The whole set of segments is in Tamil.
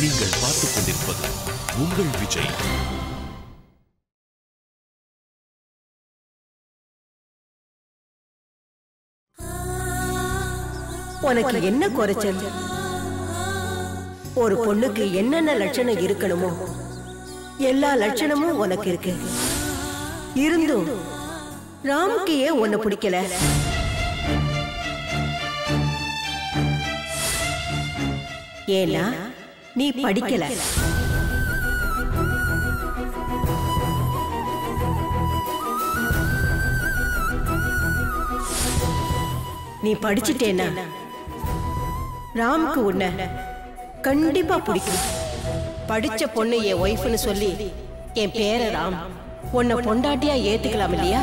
நீங்கள் பார்த்துக் கொண்டிருப்பது உங்கள் விஜய். உனக்கு என்ன குறைச்சல்? ஒரு பொண்ணுக்கு என்னென்ன லட்சணம் இருக்கணுமோ எல்லா லட்சணமும் உனக்கு இருக்கு. இருந்தும் ராமுக்கு ஏன் உன்னை பிடிக்கல? ஏன்னா நீ படிக்கல. நீ படிச்சிட்டேன்னா ராமுக்கு உன்னை கண்டிப்பா பிடிக்கும். படிச்ச பொண்ணு என் ஒய்ஃப்னு சொல்லி என் பேர ராம் உன்னை பொண்டாட்டியா ஏத்துக்கலாம் இல்லையா?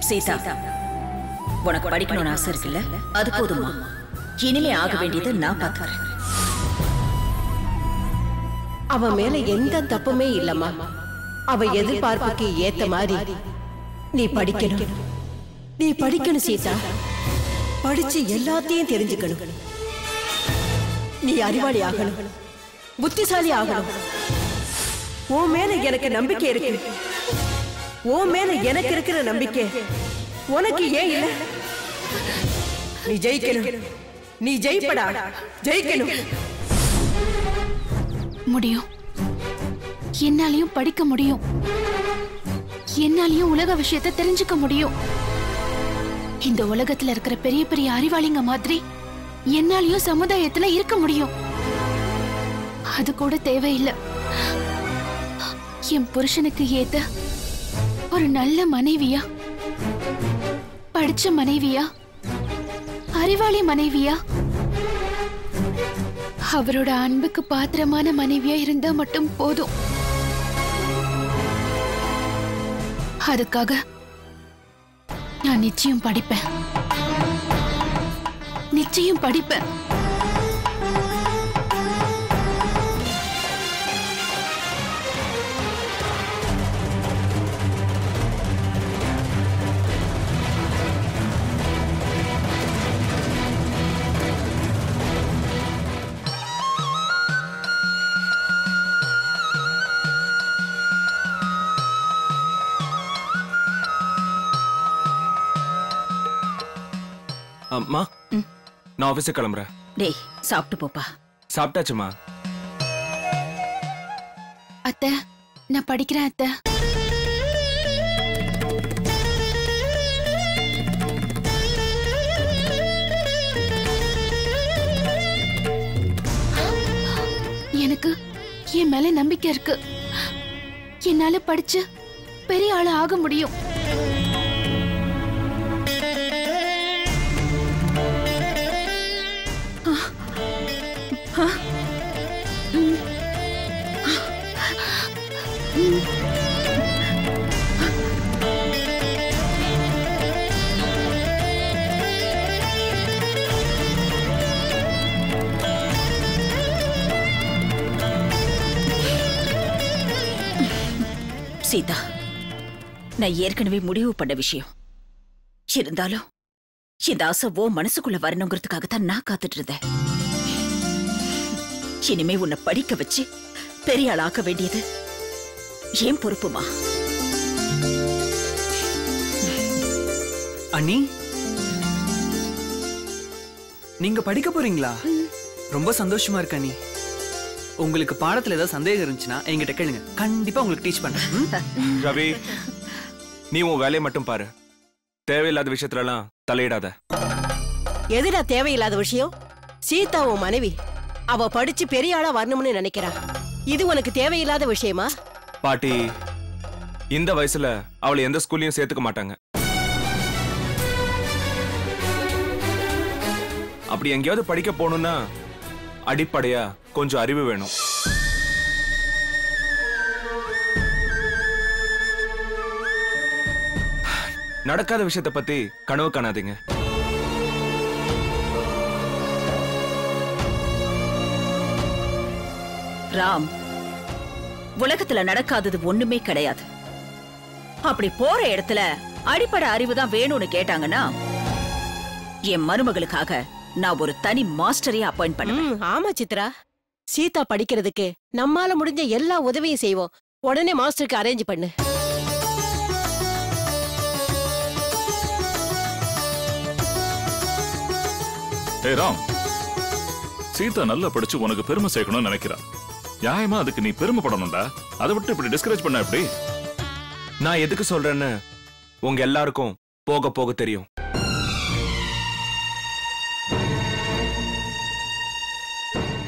சீதா, உனக்கு படிக்கணும்னு ஆசை இருக்குல்ல, அது போதுமா? இனிமே ஆக வேண்டியது நான் பார்த்துக்கிறேன். அவன் மேல எந்த தப்புமே இல்லம்மா. அவ எதிர்பார்ப்புக்கு ஏத்த மாதிரி நீ படிக்கணும். நீ படிக்கணும் சீதா. படிச்சு எல்லாத்தையும் தெரிஞ்சுக்கணும். நீ அறிவாளி ஆகணும், புத்திசாலி ஆகணும். உன் மேல எனக்கு நம்பிக்கை இருக்கு. உன் மேல எனக்கு இருக்கிற நம்பிக்கை உனக்கு ஏன் இல்ல? நீ ஜெயிக்கணும். நீ ஜெயிப்படா, ஜெயிக்கணும். முடியும். என்னாலையும் படிக்க முடியும். என்னாலையும் உலக விஷயத்தை தெரிஞ்சுக்க முடியும். இந்த உலகத்துல இருக்கிற பெரிய பெரிய அறிவாளிங்க மாதிரி என்னாலையும் சமுதாயத்துல இருக்க முடியும். அது கூட தேவையில்லை. என் புருஷனுக்கு ஏத்த ஒரு நல்ல மனைவியா, படிச்ச மனைவியா, அறிவாளி மனைவியா, அவரோட அன்புக்கு பாத்திரமான மனைவியா இருந்தா மட்டும் போதும். அதுக்காக நான் நிச்சயம் படிப்பேன். நிச்சயம் படிப்பேன். அம்மா, நான் ஆபீஸுக்கு கிளம்புறேன். டேய், சாப்பிட்டு போப்பா. சாப்பிட்டாச்சுமா. அத்தை, நான் படிக்கிறேன் அத்தை. எனக்கு என் மேல நம்பிக்கை இருக்கு. என்னால படிச்சு பெரிய ஆளு ஆக முடியும். சீதா, நான் ஏற்கனவே முடிவு பண்ண விஷயம். இருந்தாலும் இந்த ஆசை ஓ மனசுக்குள்ள வரணுங்கிறதுக்காகத்தான் நான் காத்துட்டு இருந்தேன். இனிமே உன்னை படிக்க வச்சு பெரிய ஆள் ஆக்க வேண்டியது ஏன் பொறுப்புமா? அண்ணி, நீங்க படிக்க போறீங்களா? ரொம்ப சந்தோஷமா இருக்கு அண்ணி. உங்களுக்கு பாடத்துல ஏதாவது சந்தேகம் இருந்துச்சுன்னா என்கிட்ட கேளுங்க. கண்டிப்பா உங்களுக்கு டீச் பண்றேன். ரவி, நீ உன் வேலையை மட்டும் பாரு. தேவையில்லாத விஷயத்துல எல்லாம் தலையிடாத. எதுடா தேவையில்லாத விஷயம்? சீதா உன் மனைவி. அவ படிச்சு பெரிய ஆளா வரணும்னு நினைக்கிறா. இது உனக்கு தேவையில்லாத விஷயமா? பாட்டி, இந்த வயசுல அவளை எந்த ஸ்கூல்லையும் சேர்த்துக்க மாட்டாங்க. அப்படி எங்கேயாவது படிக்க போகணும்னா அடிப்படையா கொஞ்சம் அறிவு வேணும். நடக்காத விஷயத்தை பத்தி கனவு காணாதீங்க. ராம், உலகத்துல நடக்காதது ஒண்ணுமே கிடையாது. அப்படி போற இடத்துல அடிப்படை அறிவுதான் வேணும்னு கேட்டாங்கன்னா என் மருமகளுக்காக நான் ஒரு தனி மாஸ்டரையே அப்பாயிண்ட் பண்ணுவேன். ஆமா சித்ரா, சீதா படிக்கிறதுக்கு நம்மால முடிஞ்ச எல்லா உதவியும் செய்வோம். உடனே மாஸ்டருக்கு அரேஞ்ச் பண்ணு. ராம், சீதா நல்லா படிச்சு உனக்கு பெருமை சேர்க்கணும்னு நினைக்கிறான். நியாயமா அதுக்கு நீ பெருமைப்படணும்டா. அதை விட்டு இப்படி டிஸ்கரேஜ் பண்ண எப்படி? நான் எதுக்கு சொல்றேன்னு உங்க எல்லாருக்கும் போக போக தெரியும்.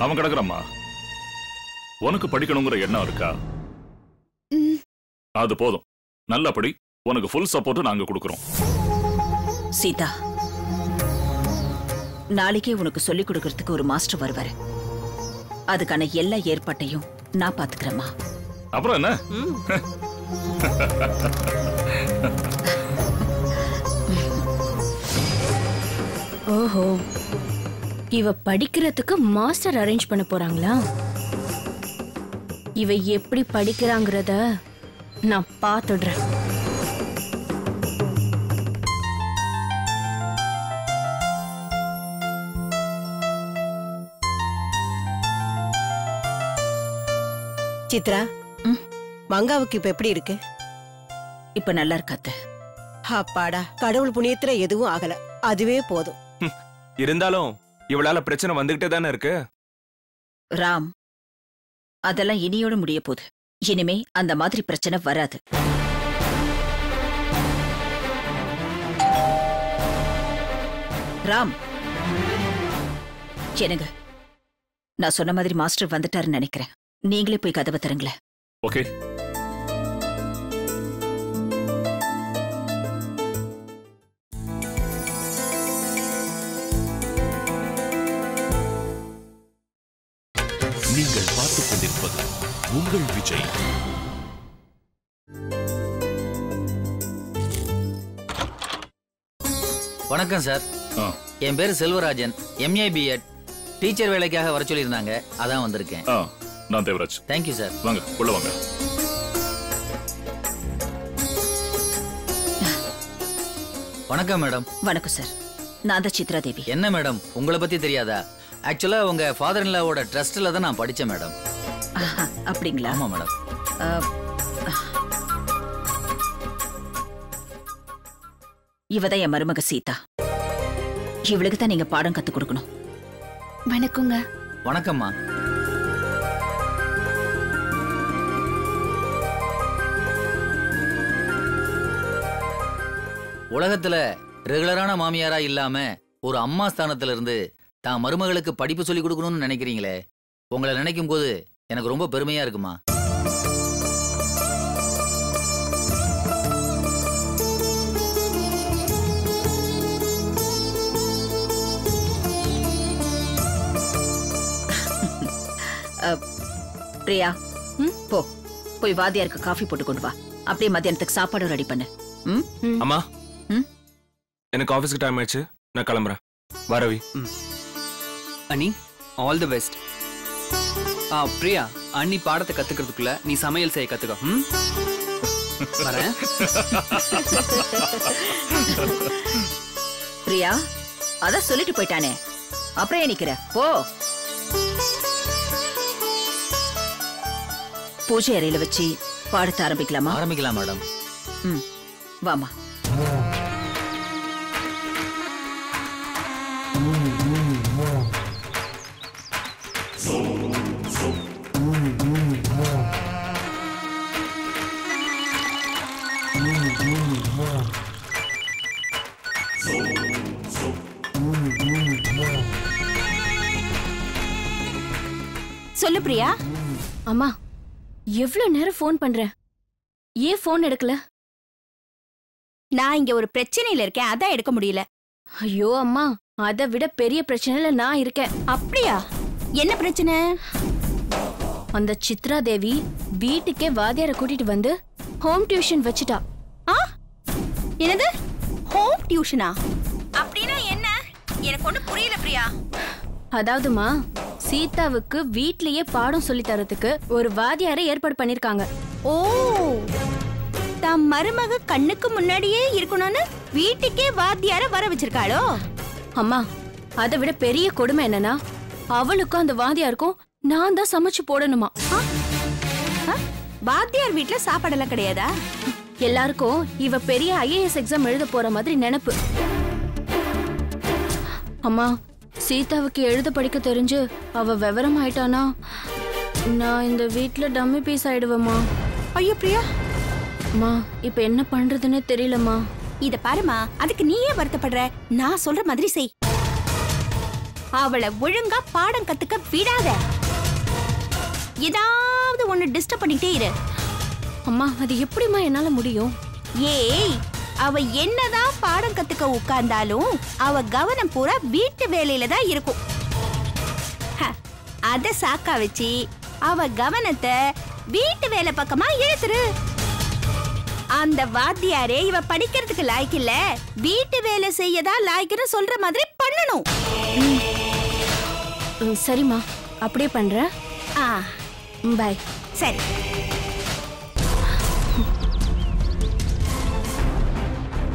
அவன் கிடக்குறம்மா, உனக்கு படிக்கணுங்கிற எண்ணம் இருக்கா? அது போதும். நல்லா படி, உனக்கு ஃபுல் சப்போர்ட் நாங்க கொடுக்கறோம். சீதா, நாளைக்கே உனக்கு சொல்லிக் கொடுக்கறதுக்கு ஒரு மாஸ்டர் வருவாரு. அதுக்கான எல்லா ஏற்பாட்டையும் நான் பாத்துக்கிறேம்மா. அப்புறம் என்ன? ஓஹோ, இவ படிக்கிறதுக்கு மாஸ்டர் அரேஞ்ச் பண்ண போறாங்களா? இவ எப்படி படிக்கிறாங்கறத நான் பாத்துடுறேன். சித்ரா, மங்காவுக்கு இப்ப எப்படி இருக்கு? இப்ப நல்லா இருக்காத்த. அப்பாடா, கடவுள் புண்ணியத்துல எதுவும் ஆகல, அதுவே போதும். இருந்தாலும் இவளால பிரச்சனை வந்துகிட்டே தானே இருக்கு. ராம், அதெல்லாம் இனியோட முடிய போகுது. இனிமே அந்த மாதிரி பிரச்சனை வராது. ராம், என்னங்க, நான் சொன்ன மாதிரி மாஸ்டர் வந்துட்டாருன்னு நினைக்கிறேன். நீங்களே போய் கதவை தருங்களேன். ஓகே. நீங்கள் பார்த்துக் கொண்டிருப்பது உங்கள் விஜய். வணக்கம் சார். என் பேரு செல்வராஜன், MA B.Ed. டீச்சர் வேலைக்காக வர சொல்லியிருந்தாங்க, அதான் வந்திருக்கேன். நான் தேவராஜ். Thank you sir. வாங்க, உள்ள வாங்க. வணக்கம் மேடம். வணக்கம் சார், நான் தான் சித்ரா தேவி. என்ன மேடம், உங்களை பத்தி தெரியாதா? ஆக்சுவலா உங்க ஃபாதர் இன் லாவோட ட்ரஸ்ட்ல தான் நான் படிச்சேன் மேடம். அப்படிங்களா? ஆமா மேடம். இவதான் என் மருமக சீதா. இவளுக்கு தான் நீங்க பாடம் கத்து கொடுக்கணும். வணக்கங்க. வணக்கம்மா. உலகத்துல ரெகுலரான மாமியாரா இல்லாம ஒரு அம்மா ஸ்தானத்துல இருந்து தான் மருமகளுக்கு படிப்பு சொல்லி கொடுக்கணும்னு நினைக்கிறீங்களே, உங்களை நினைக்கும் போது எனக்கு ரொம்ப பெருமையா இருக்குமா. பிரியா, போ போய் வாத்தியாருக்கு காஃபி போட்டு கொண்டு வா. அப்படியே மத்தியானத்துக்கு சாப்பாடு ரெடி பண்ணு. அம்மா, எனக்கு ஆபீஸ்க்கு டைம் ஆயிடுச்சு, நான் கிளம்புறேன். வரவி. அனி, ஆல் தி பெஸ்ட். பிரியா, அண்ணி பாடத்தை கத்துக்கிறதுக்குள்ள நீ சமையல் செய்ய கத்துக்க. வரேன். பிரியா, அத சொல்லிட்டு போயிட்டானே, அப்புறம் ஏன் நிக்கிற? போ. பூஜை அறையில வச்சு பாடத்தை ஆரம்பிக்கலாமா? ஆரம்பிக்கலாம் மேடம். வாமா. சொல்லு பிரியா. அம்மா, எவ்வளவு நேரம் போன் பண்றேன், ஏன் போன் எடுக்கல? நான் இங்க ஒரு பிரச்சனையில இருக்கேன், அதான் எடுக்க முடியல. ஐயோ அம்மா, அதை விட பெரிய பிரச்சனையில நான் இருக்கேன். அப்படியா? என்ன பிரச்சனை? அந்த சித்ரா தேவி வீட்டுக்கே வாத்தியாரை கூட்டிட்டு வந்து ஹோம் டியூஷன் வச்சுட்டா. என்னது ஹோம் டியூஷனா? அப்படின்னா என்ன? எனக்கு ஒண்ணு புரியல பிரியா. அதாவதுமா, சீதாவுக்கு வீட்லயே பாடம் சொல்லி தரதுக்கு ஒரு வாத்தியாரை ஏற்பாடு பண்ணிருக்காங்க. ஓ, தம் மருமக கண்ணுக்கு முன்னாடியே இருக்கணும்னு வீட்டுக்கே வாத்தியார வர வச்சிருக்காளோ? அம்மா, அதை விட பெரிய கொடுமை என்னன்னா அவளுக்கும் அந்த வாத்தியாருக்கும் நான் தான் சமைச்சு போடணுமா. வாத்தியார் வீட்ல சாப்பாடெல்லாம் கிடையாதா? எல்லாருக்கும் இவ பெரிய IAS எக்ஸாம் எழுத போற மாதிரி நினைப்பு. அம்மா, சீதாவுக்கு எழுத படிக்க தெரிஞ்சு அவ விவரம் ஆயிட்டானா நான் இந்த வீட்ல டம்மி பீஸ் ஆயிடுவேம்மா. ஐயோ பிரியா, அம்மா இப்ப என்ன பண்றதுன்னு தெரியலம்மா. இத பாருமா, அதுக்கு நீயே வருத்தப்படுற. நான் சொல்ற மாதிரி செய். அவளை ஒழுங்கா பாடம் கத்துக்க விடாத. ஏதாவது ஒண்ணு டிஸ்டர்ப் பண்ணிட்டே இரு. அம்மா அது எப்படிம்மா என்னால முடியும்? ஏய், அவ என்னதான் பாடம் கத்துக்க உட்கார்ந்தாலும் அவ கவனம் பூரா வீட்டு வேலையில தான் இருக்கும். அத சாக்கா வச்சு அவ கவனத்தை வீட்டு வேலை பக்கமா இழுத்துரு. அந்த வாத்தியாரே இவ படிக்கிறதுக்கு லாய்க்கு இல்ல, வீட்டு வேலை செய்யதான் லாய்க்குன்னு சொல்ற மாதிரி பண்ணணும். சரிம்மா, அப்படியே பண்றேன். பை. சரி.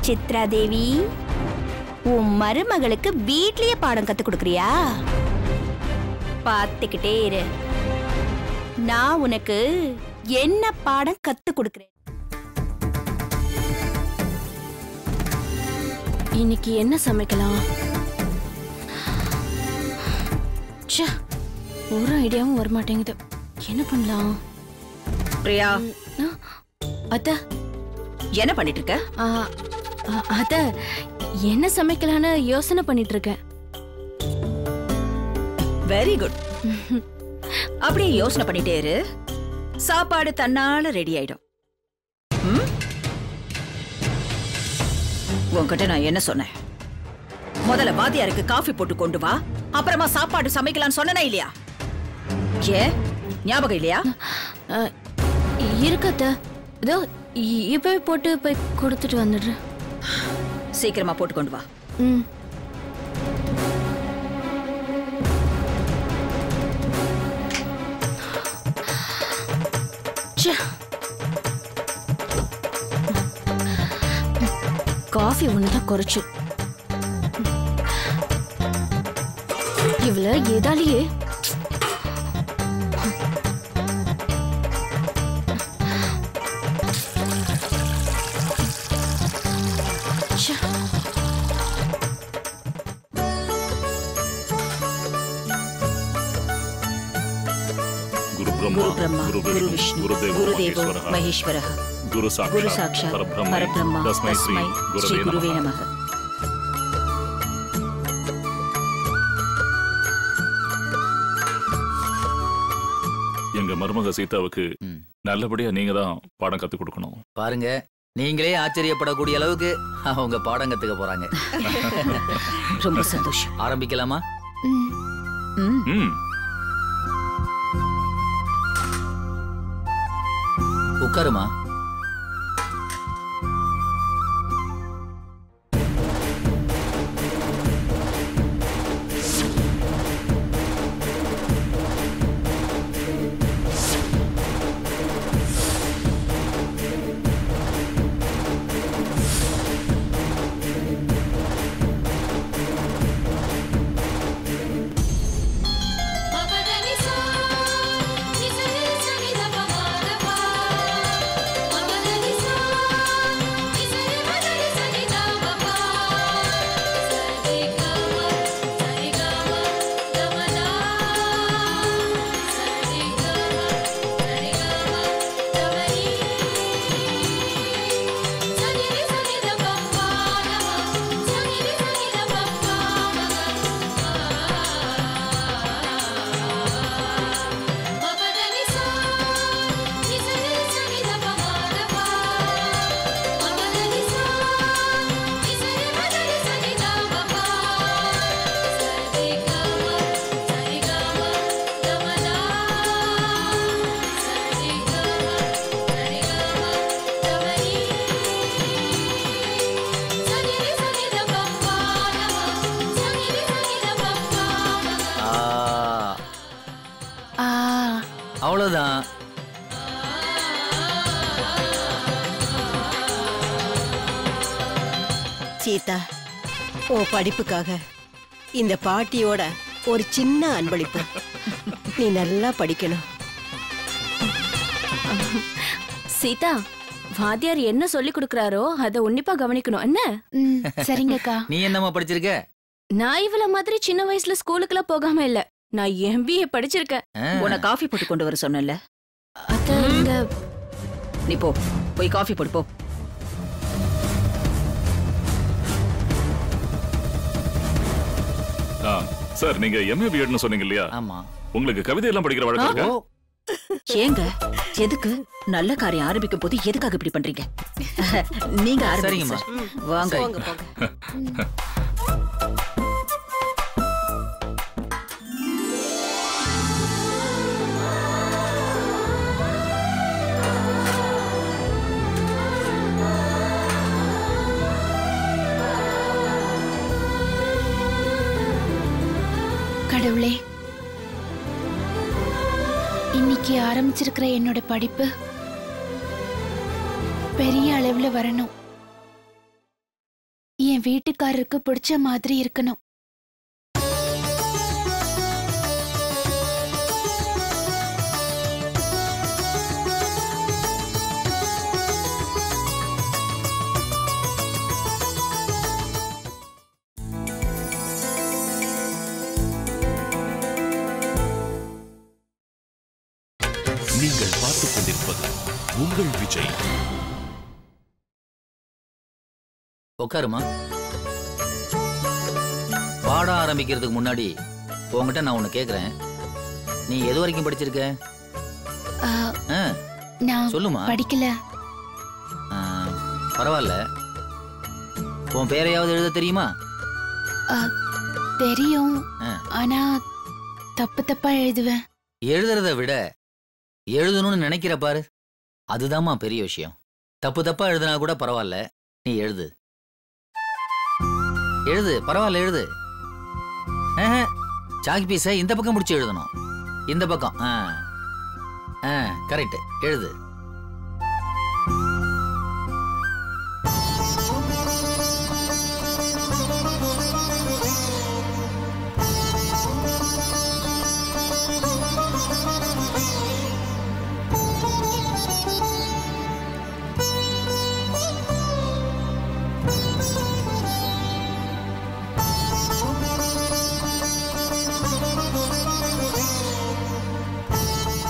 சித்ரா தேவி, உன் மருமகளுக்கு வீட்லயே பாடம் கத்து கொடுக்கறியா? பார்த்துக்கிட்டே இரு, நான் உனக்கு என்ன பாடம் கத்து கொடுக்கிறேன். இன்னைக்கு என்ன சமைக்கலாம்? ஒரு ஐடியாவும் வரமாட்டேங்குது. என்ன பண்ணலாம்? பிரியா, அத்த என்ன பண்ணிட்டு இருக்க? அத்த என்ன சமைக்கலான்னு யோசனை பண்ணிட்டு இருக்கேன். Very good. அப்படியே யோசனை பண்ணிட்டே இரு, சாப்பாடு தன்னால ரெடி ஆயிடும். உன்கிட்ட நான் என்ன சொன்னேன்? முதல்ல வாத்தியாருக்கு காஃபி போட்டு கொண்டு வா, அப்புறமா சாப்பாடு சமைக்கலாம்னு சொன்னனா இல்லையா? ஏ ஞாபகம் இல்லையா? இருக்கத்த, இதோ இப்பவே போட்டு போய் கொடுத்துட்டு வந்துடுறேன். சீக்கிரமா போட்டு கொண்டு வா. காஃபி ஒண்ணுதான் குறைச்சு. இவள ஏதாலேயே गुरु ब्रह्मा गुरु विष्णु गुरुदेवो महेश्वरः गुरु साक्षात् परब्रह्म तस्मै श्री गुरुवे नमः. எங்க மருமக சீதாவுக்கு நல்லபடியா நீங்க தான் பாடம் கத்து கொடுக்கணும். பாருங்க, நீங்களே ஆச்சரியப்படக்கூடிய அளவுக்கு அவங்க பாடம் கத்துக்க போறாங்க. ரொம்ப சந்தோஷம். ஆரம்பிக்கலாமா? உட்காருமா. அவ்வளவுதான். சீதா, ஓ படிப்புக்காக இந்த பாட்டியோட ஒரு சின்ன அன்பளிப்பு. நீ நல்லா படிக்கணும். சீதா, வாத்தியார் என்ன சொல்லி கொடுக்கறாரோ அத உன்னிப்பா கவனிக்கணும். என்ன? சரிங்கக்கா. நீ என்னம்மா படிச்சிருக்க? நான் இவள மாதிரி சின்ன வயசுல ஸ்கூலுக்குலாம் போகாம இல்ல. நான் MBA படிச்சிருக்கேன். உன காஃபி போட்டு கொண்டு வர சொன்னல. நீ போ, போய் காஃபி போடு போ. சார், நீங்க MA BEdனு சொன்னீங்க இல்லையா? ஆமா. உங்களுக்கு கவிதை எல்லாம் படிக்கிற வழக்கம் இருக்கா? ஏங்க, எதுக்கு? நல்ல காரியம் ஆரம்பிக்கும் போது எதுக்காக இப்படி பண்றீங்க? நீங்க ஆரம்பிங்க. வாங்க போங்க போங்க. கடவுளே, இன்னைக்கு ஆரம்பிச்சிருக்கிற என்னோட படிப்பு பெரிய அளவுல வரணும். என் வீட்டுக்காரருக்கு பிடிச்ச மாதிரி இருக்கணும். நீங்கள் பார்த்துக் கொண்டிருப்பது உங்கள் விஜய். உட்காருமா. பாடம் ஆரம்பிக்கிறதுக்கு முன்னாடி உங்ககிட்ட நான் ஒண்ணு கேக்குறேன். நீ எது வரைக்கும் படிச்சிருக்க? நான் சொல்லுமா. படிக்கல. பரவாயில்ல. உன் பேரையாவது எழுத தெரியுமா? தெரியும், ஆனா தப்பு தப்பா எழுதுவேன். எழுதுறத விட எழுதணும்னு நினைக்கிற பாரு, அதுதாம்மா பெரிய விஷயம். தப்பு தப்பா எழுதுனா கூட பரவாயில்ல, நீ எழுது. எழுது, பரவாயில்ல, எழுது. சாக்கி பீஸை இந்த பக்கம் முடிச்சு எழுதணும். இந்த பக்கம். கரெக்ட், எழுது.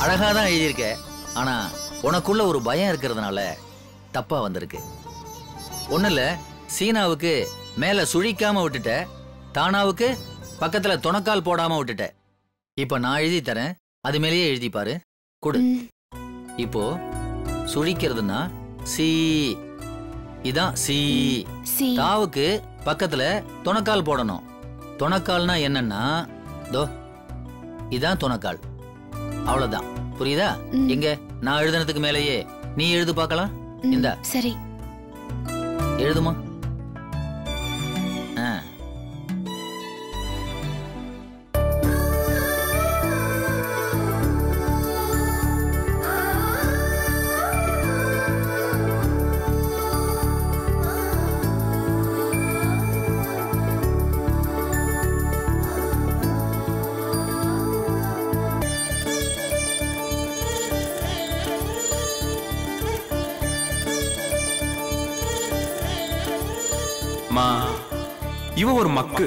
அழகாதான் எழுதியிருக்க, ஆனா உனக்குள்ள ஒரு பயம் இருக்கிறதுனால தப்பா வந்திருக்கு. ஒண்ணுல சீனாவுக்கு மேல சுழிக்காம விட்டுட்ட, தானாவுக்கு பக்கத்துல துணக்கால் போடாம விட்டுட்ட. இப்ப நான் எழுதி தரேன், அது மேலேயே எழுதி பாரு. கொடு. இப்போ சுழிக்கிறதுனா சி, இதான் சி. தாவுக்கு பக்கத்துல துணக்கால் போடணும். துணக்கால்னா என்னன்னா தோ இதான் துணக்கால். அவ்வளவுதான், புரியுதா? எங்க நான் எழுதுனதுக்கு மேலேயே நீ எழுது பார்க்கலாம். இந்த சரி, எழுதுமா. இவ ஒரு மக்கு,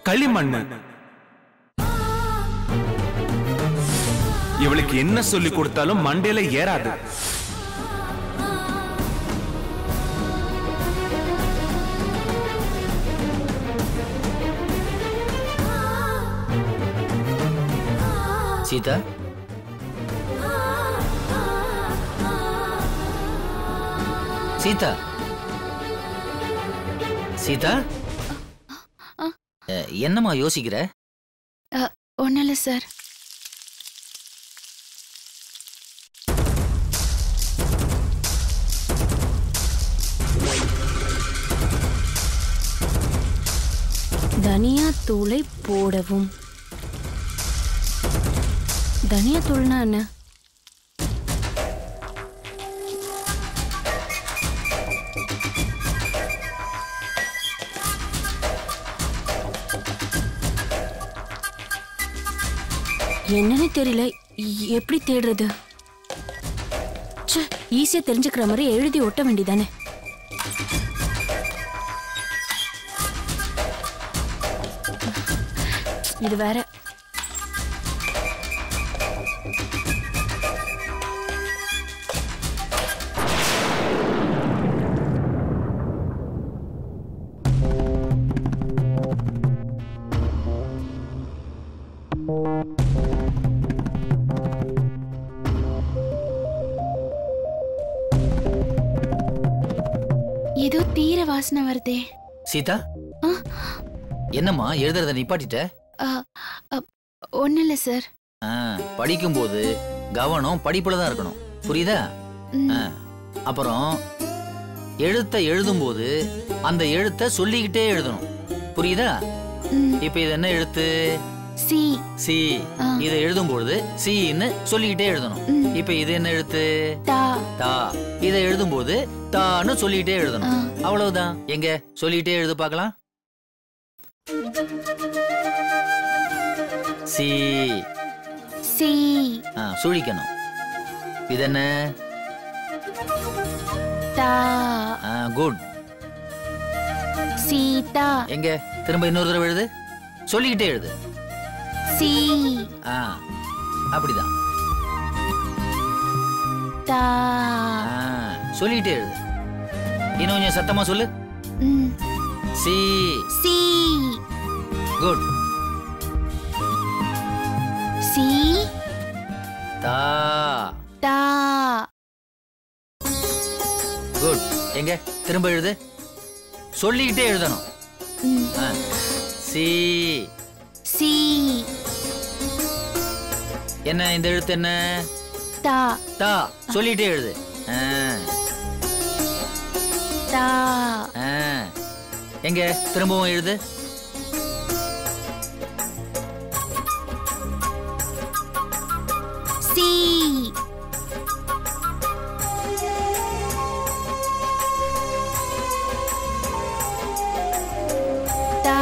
களிமண்ணு. இவளுக்கு என்ன சொல்லி கொடுத்தாலும் மண்டையில ஏறாது. சீதா, சீதா, சீதா, என்னம்மா யோசிக்கிற? ஒண்ணும் இல்ல சார். தனியா தூளை போடவும். தனியா தூள்னா என்ன? என்னன்னு தெரியல. எப்படி தேடுறது? ஈஸியா தெரிஞ்சுக்கிற மாதிரி எழுதி ஒட்ட வேண்டியதானே. இது வேற. ஏதோ தீர வாசனை வருதே. சீதா, என்னம்மா எழுதுறத நிப்பாட்டிட்ட? ஒண்ணு இல்ல சார். படிக்கும்போது கவனம் படிப்புல தான் இருக்கணும், புரியுதா? அப்புறம் எழுத்த எழுதும்போது அந்த எழுத்த சொல்லிக்கிட்டே எழுதணும், புரியுதா? இப்ப இது என்ன எழுத்து? சி. சி. இதை எழுதும்போது சின்னு சொல்லிக்கிட்டே எழுதணும். இப்ப இது என்ன எழுத்து? தா. தா. இதை எழுதும்போது தான்னு சொல்லிக்கிட்டே எழுதணும். அவ்வளவுதான். எங்க சொல்லிக்கிட்டே எழுது பார்க்கலாம். சி. சி. சுழிக்கணும். இது என்ன? தா. குட். சீதா. எங்க திரும்ப இன்னொரு தடவை எழுது. சொல்லிக்கிட்டே எழுது. சி. அப்படிதான். தா. சொல்லிக்கிட்டே எழுது. இன்னும் கொஞ்சம் சத்தமா சொல்லு. சி. சி. குட். சி. தா. தா. குட். எங்க திரும்ப எழுது. சொல்லிக்கிட்டே எழுதணும். சி. சி. என்ன இந்த எழுத்து என்ன? தா. தா. சொல்லிட்டே எழுது. தா. எங்க திரும்பவும் எழுது. சி. தா.